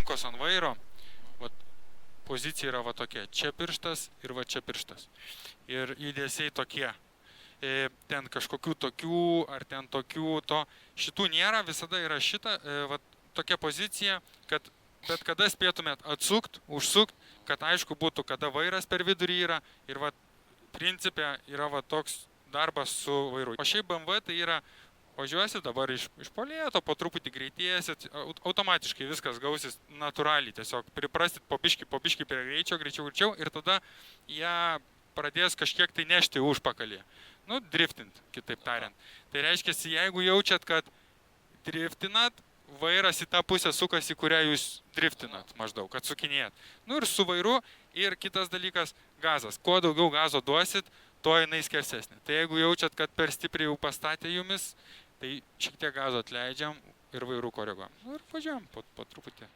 rankos ant vairo, vat, pozicija yra va tokia, čia pirštas ir va čia pirštas. Ir judesiai tokie. Ten kažkokių tokių, ar ten tokių, šitų nėra, visada yra šita, va, tokia pozicija, kad bet kada spėtumėt atsukt, užsukt, kad aišku būtų, kada vairas per vidurį yra, ir va, principė yra va toks darbas su vairu. O šiaip BMW tai yra, važiuosit dabar iš polėto, po truputį greitėsit, automatiškai viskas gausis natūraliai, tiesiog priprasit po biškį prie greičiau, ir tada ją pradės kažkiek tai nešti užpakalį. Nu, driftint, kitaip tariant. Tai reiškia, jeigu jaučiat, kad driftinat, vairas į tą pusę sukasi, kurią jūs driftinat maždaug, kad sukinėjat. Nu ir su vairu, ir kitas dalykas, gazas. Kuo daugiau gazo duosit, tuo jinai skersesnė. Tai jeigu jaučiat, kad per stipriai jau pastatė jumis, tai šiek tiek gazo atleidžiam ir vairu koreguojam. Nu ir važiuojam po truputį.